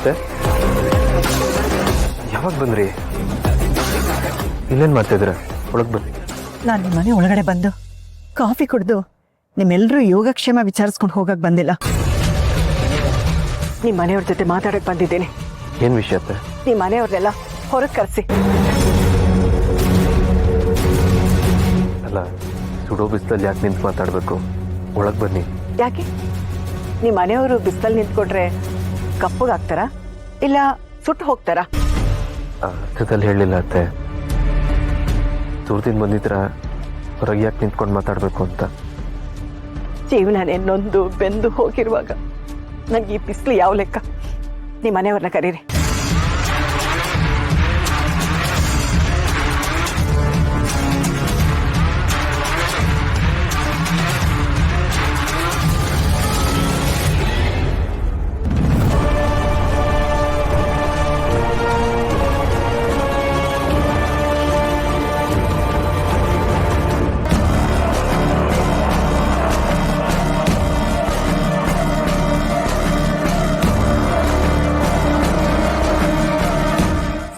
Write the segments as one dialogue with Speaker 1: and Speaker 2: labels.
Speaker 1: ಅತ್ತೆ, ಯಾವಾಗ ಬಂದ್ರಿ? ಇಲ್ಲೇನು ಮಾಡ್ತಿದ್ದೀರ? ಒಳಗೆ ಬನ್ನಿ.
Speaker 2: ನಾನು ನಿಮ್ಮ ಮನೆ ಒಳಗಡೆ ಬಂದು ಕಾಫಿ ಕುಡಿದು ನಿಮ್ಮೆಲ್ಲರೂ ಯೋಗಕ್ಷೇಮ ವಿಚಾರಿಸ್ಕೊಂಡು ಹೋಗಕ್ಕೆ ಬಂದಿಲ್ಲ. ನಿಮ್ಮ ಮನೆಯವ್ರ ಜೊತೆ ಮಾತಾಡಕ್ಕೆ ಬಂದಿದ್ದೀನಿ.
Speaker 1: ಏನು ವಿಷಯ ಅತ್ತೆ?
Speaker 2: ನಿಮ್ಮ ಮನೆಯವ್ರನ್ನೆಲ್ಲ ಹೊರಗೆ ಕರೆಸಿ.
Speaker 1: ಅಲ್ಲ, ಸುಡೋ ಬಿಸಿಲಲ್ಲಿ ಯಾಕೆ ನಿಂತು ಮಾತಾಡಬೇಕು? ಒಳಗೆ ಬನ್ನಿ.
Speaker 2: ಯಾಕೆ ನಿಮ್ಮ ಮನೆಯವರು ಬಿಸಿಲಲ್ಲಿ ನಿಂತ್ಕೊಂಡ್ರೆ ಕಪ್ಪಗಾಗ್ತಾರಾ ಇಲ್ಲ ಸುಟ್ಟು ಹೋಗ್ತಾರಾ?
Speaker 1: ಅರ್ಥದಲ್ಲಿ ಹೇಳಲಿಲ್ಲ ಅತ್ತೆ. ದೂರದಿಂದ ಬಂದಿದ್ರ ಹೊರಗೆ ಯಾಕೆ ನಿಂತ್ಕೊಂಡು ಮಾತಾಡಬೇಕು ಅಂತ.
Speaker 2: ಜೀವನನೇ ನೊಂದು ಬೆಂದು ಹೋಗಿರುವಾಗ ನನಗೆ ಈ ಬಿಸಿಲು ಯಾವ ಲೆಕ್ಕ? ನಿಮ್ಮ ಮನೆಯವ್ರನ್ನ ಕರೀರಿ.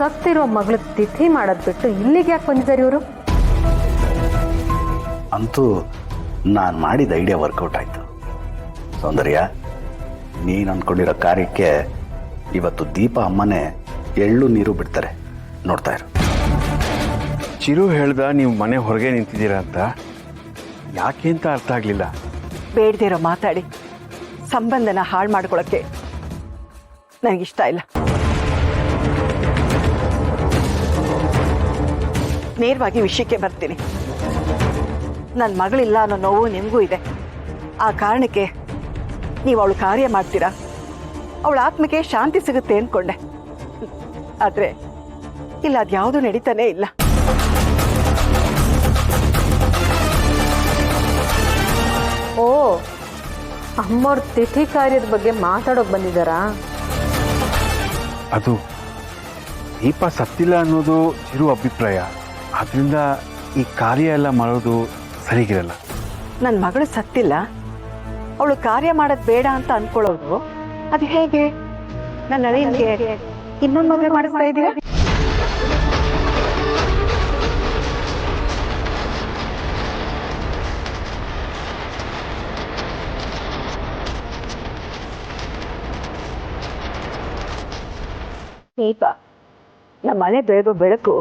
Speaker 3: ಸತ್ತಿರೋ ಮಗಳ ತಿಥಿ ಮಾಡೋದು ಬಿಟ್ಟು ಇಲ್ಲಿಗೆ ಯಾಕೆ ಬಂದಿದ್ದಾರೆ ಇವರು?
Speaker 4: ಅಂತೂ ನಾನು ಮಾಡಿದ ಐಡಿಯಾ ವರ್ಕೌಟ್ ಆಯಿತು. ಸೌಂದರ್ಯ, ನೀನು ಅಂದ್ಕೊಂಡಿರೋ ಕಾರ್ಯಕ್ಕೆ ಇವತ್ತು ದೀಪ ಅಮ್ಮನೇ ಎಳ್ಳು ನೀರು ಬಿಡ್ತಾರೆ, ನೋಡ್ತಾ ಇರು.
Speaker 5: ಚಿರು ಹೇಳ್ದ ನೀವು ಮನೆ ಹೊರಗೆ ನಿಂತಿದ್ದೀರಾ ಅಂತ. ಯಾಕೆ ಅಂತ ಅರ್ಥ ಆಗಲಿಲ್ಲ.
Speaker 2: ಬೇಡದಿರೋ ಮಾತಾಡಿ ಸಂಬಂಧನ ಹಾಳು ಮಾಡ್ಕೊಳ್ಳೋಕ್ಕೆ ನನಗಿಷ್ಟ ಇಲ್ಲ. ನೇರವಾಗಿ ವಿಷಯಕ್ಕೆ ಬರ್ತೀನಿ. ನನ್ನ ಮಗಳಿಲ್ಲ ಅನ್ನೋ ನೋವು ನಿಮಗೂ ಇದೆ. ಆ ಕಾರಣಕ್ಕೆ ನೀವು ಅವಳು ಕಾರ್ಯ ಮಾಡ್ತೀರಾ, ಅವಳ ಆತ್ಮಕ್ಕೆ ಶಾಂತಿ ಸಿಗುತ್ತೆ ಅಂದ್ಕೊಂಡೆ. ಆದರೆ ಇಲ್ಲ, ಅದ್ಯಾವುದೂ ನಡೀತಾನೇ ಇಲ್ಲ.
Speaker 3: ಓ, ಅಮ್ಮವ್ರ ತಿಥಿ ಕಾರ್ಯದ ಬಗ್ಗೆ ಮಾತಾಡೋಕೆ ಬಂದಿದ್ದಾರಾ?
Speaker 5: ಅದು ದೀಪ ಸತ್ತಿಲ್ಲ ಅನ್ನೋದು ಚಿರು ಅಭಿಪ್ರಾಯ. ಅದರಿಂದ ಈ ಕಾರ್ಯ ಎಲ್ಲ ಮಾಡೋದು ಸರಿಗಿರಲ್ಲ.
Speaker 2: ನನ್ನ ಮಗಳು ಸತ್ತಿಲ್ಲ, ಅವಳು ಕಾರ್ಯ ಮಾಡೋದು ಬೇಡ ಅಂತ ಅನ್ಕೊಳ್ಳೋದು ಅದು ಹೇಗೆ? ನನ್ನ ಅಳಿಯನ್ಗೆ ಇನ್ನೊಂದು ಮದುವೆ ಮಾಡಿಸ್ತಾ ಇದ್ದೀರಾ? ದೀಪ, ನಮ್ಮ ಮನೆ ಬೆಳಗೋ ಬೆಳಕು